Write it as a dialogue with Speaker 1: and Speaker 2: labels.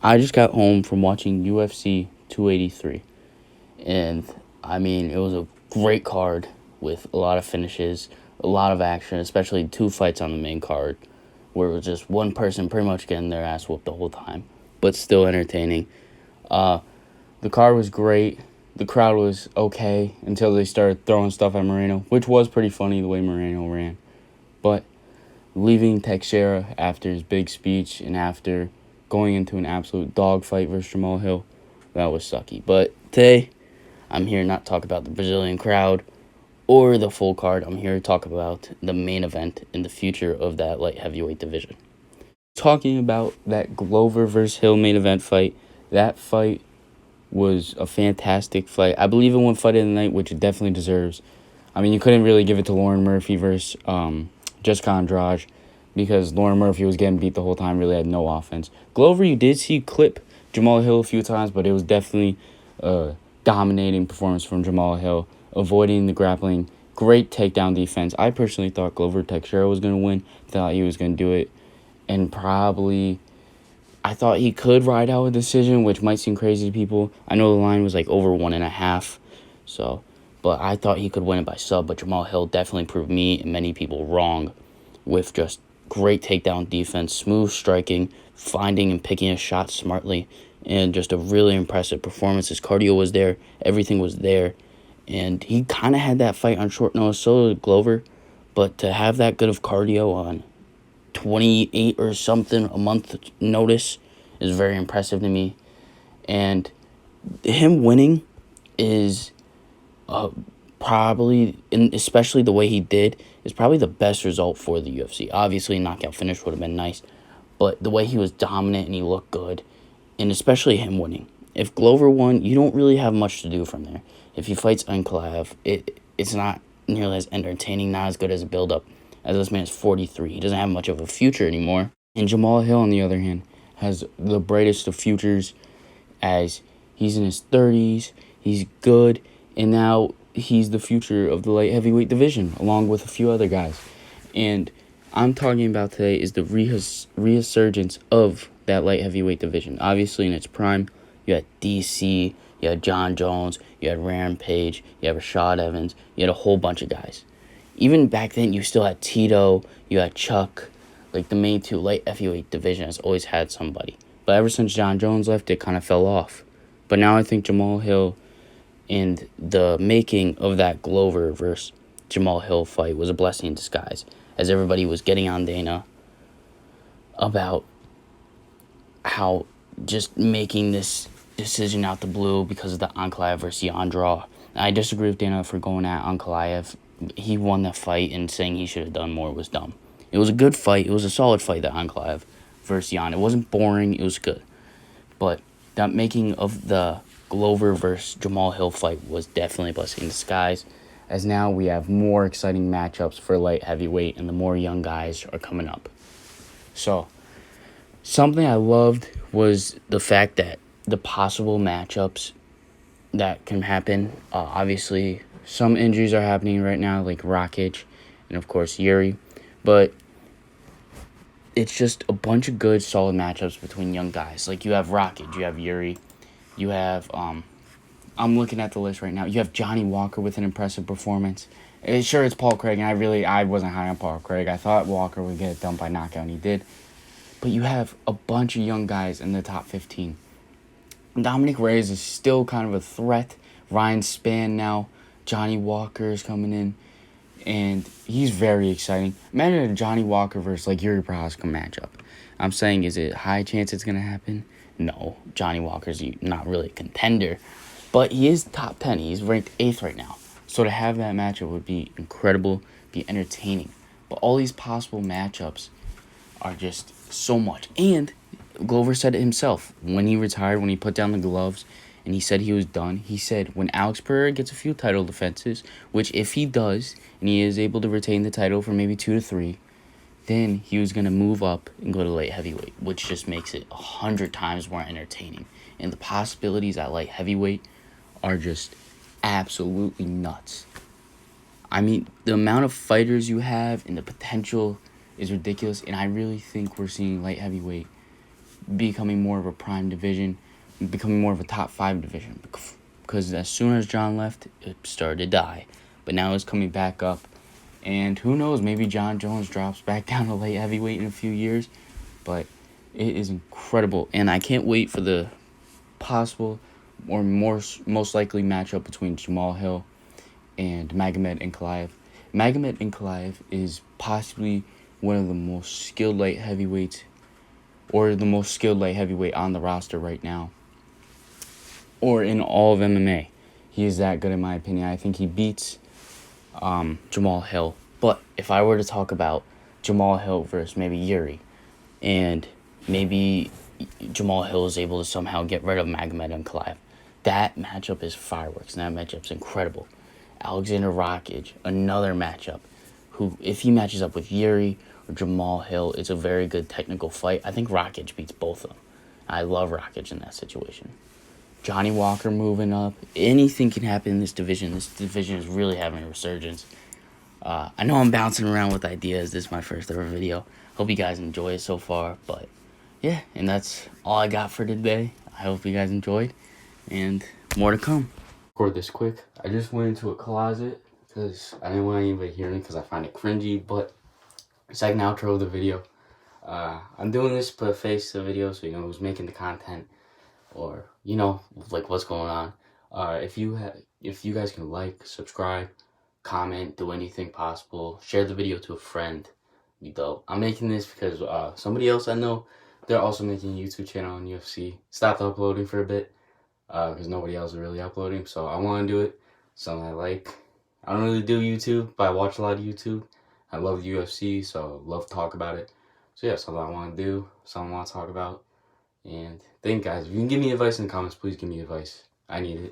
Speaker 1: I just got home from watching UFC 283, and I mean, it was a great card with a lot of finishes, a lot of action, especially two fights on the main card, where it was just one person pretty much getting their ass whooped the whole time, but still entertaining. Uh, the card was great. The crowd was okay until they started throwing stuff at Moreno, which was pretty funny the way Moreno ran. But leaving Teixeira after his big speech and after going into an absolute dogfight versus Jamal Hill, that was sucky. But today, I'm here not to talk about the Brazilian crowd or the full card. I'm here to talk about the main event in the future of that light heavyweight division. Talking about that Glover versus Hill main event fight, that fight was a fantastic fight. I believe it won Fight of the Night, which it definitely deserves. I mean, you couldn't really give it to Lauren Murphy versus Jessica Andrade because Lauren Murphy was getting beat the whole time, really had no offense. Glover, you did see clip Jamal Hill a few times, but it was definitely a dominating performance from Jamal Hill, avoiding the grappling, great takedown defense. I personally thought Glover Teixeira was going to win, thought he was going to do it, and probably I thought he could ride out a decision, which might seem crazy to people. I know the line was like over 1.5, but I thought he could win it by sub. But Jamal Hill definitely proved me and many people wrong with just great takedown defense, smooth striking, finding and picking his shots smartly, and just a really impressive performance. His cardio was there, everything was there, and he kind of had that fight on short notice. So did Glover, but to have that good of cardio on 28 or something a month notice is very impressive to me. And him winning is probably, and especially the way he did, is probably the best result for the UFC. Obviously, a knockout finish would have been nice, but the way he was dominant and he looked good, and especially him winning. If Glover won, you don't really have much to do from there. If he fights Ankalaev, it's not nearly as entertaining, not as good as a build-up, as this man's 43. He doesn't have much of a future anymore. And Jamal Hill, on the other hand, has the brightest of futures as he's in his 30s, he's good, and now he's the future of the light heavyweight division, along with a few other guys. And I'm talking about today is the resurgence of that light heavyweight division. Obviously, in its prime, you had DC, you had John Jones, you had Rampage, you had Rashad Evans, you had a whole bunch of guys. Even back then, you still had Tito, you had Chuck. Like, the main two light heavyweight division has always had somebody. But ever since John Jones left, it kind of fell off. But now I think Jamal Hill and the making of that Glover versus Jamal Hill fight was a blessing in disguise, as everybody was getting on Dana about how just making this decision out the blue because of the Ankalaev versus Jan draw. I disagree with Dana for going at Ankalaev. He won that fight, and saying he should have done more was dumb. It was a good fight. It was a solid fight, that Ankalaev versus Jan. It wasn't boring. It was good. But that making of the Glover versus Jamal Hill fight was definitely a blessing in disguise, as now we have more exciting matchups for light heavyweight, and the more young guys are coming up. So, something I loved was the fact that the possible matchups that can happen, obviously, some injuries are happening right now, like Rakic and, of course, Yuri. But it's just a bunch of good, solid matchups between young guys. Like, you have Rakic, you have Yuri, you have, I'm looking at the list right now. You have Johnny Walker with an impressive performance. Sure, it's Paul Craig, and I wasn't high on Paul Craig. I thought Walker would get it done by knockout, and he did. But you have a bunch of young guys in the top 15. Dominic Reyes is still kind of a threat. Ryan Spann now. Johnny Walker is coming in, and he's very exciting. Imagine a Johnny Walker versus, like, Yuri Prochazka matchup. I'm saying, is it high chance it's going to happen? No. Johnny Walker's not really a contender, but he is top 10. He's ranked 8th right now. So to have that matchup would be incredible, be entertaining. But all these possible matchups are just so much. And Glover said it himself. When he retired, when he put down the gloves, and he said he was done, he said when Alex Pereira gets a few title defenses, which if he does, and he is able to retain the title for maybe 2 to 3, then he was going to move up and go to light heavyweight, which just makes it 100 times more entertaining. And the possibilities at light heavyweight are just absolutely nuts. I mean, the amount of fighters you have and the potential is ridiculous, and I really think we're seeing light heavyweight becoming more of a prime division, becoming more of a top 5 division. Because as soon as John left, it started to die. But now it's coming back up. And who knows, maybe John Jones drops back down to light heavyweight in a few years. But it is incredible. And I can't wait for the possible or most likely matchup between Jamal Hill and Magomed Ankalaev. Magomed Ankalaev is possibly one of the most skilled light heavyweights, or the most skilled light heavyweight on the roster right now, or in all of MMA. He is that good in my opinion. I think he beats Jamal Hill. But if I were to talk about Jamal Hill versus maybe Yuri, and maybe Jamal Hill is able to somehow get rid of Magomed Ankalaev, that matchup is fireworks, and that matchup's incredible. Alexander Rakic, another matchup, who, if he matches up with Yuri or Jamal Hill, it's a very good technical fight. I think Rakic beats both of them. I love Rakic in that situation. Johnny Walker moving up. Anything can happen in this division. This division is really having a resurgence. I know I'm bouncing around with ideas. This is my first ever video. Hope you guys enjoy it so far. But yeah, and that's all I got for today. I hope you guys enjoyed, and more to come. Record this quick. I just went into a closet because I didn't want anybody hearing it because I find it cringy. But second outro of the video. I'm doing this to put a face to the video, so you know who's making the content, or you know, like what's going on. If you guys can like, subscribe, comment, do anything possible, share the video to a friend, be dope. I'm making this because somebody else I know, they're also making a YouTube channel on UFC. Stopped uploading for a bit because nobody else is really uploading, so I want to do it. Something I like. I don't really do YouTube, but I watch a lot of YouTube. I love UFC, so love to talk about it. So yeah, something I want to do, something I want to talk about. And thank you guys. If you can give me advice in the comments, please give me advice. I need it.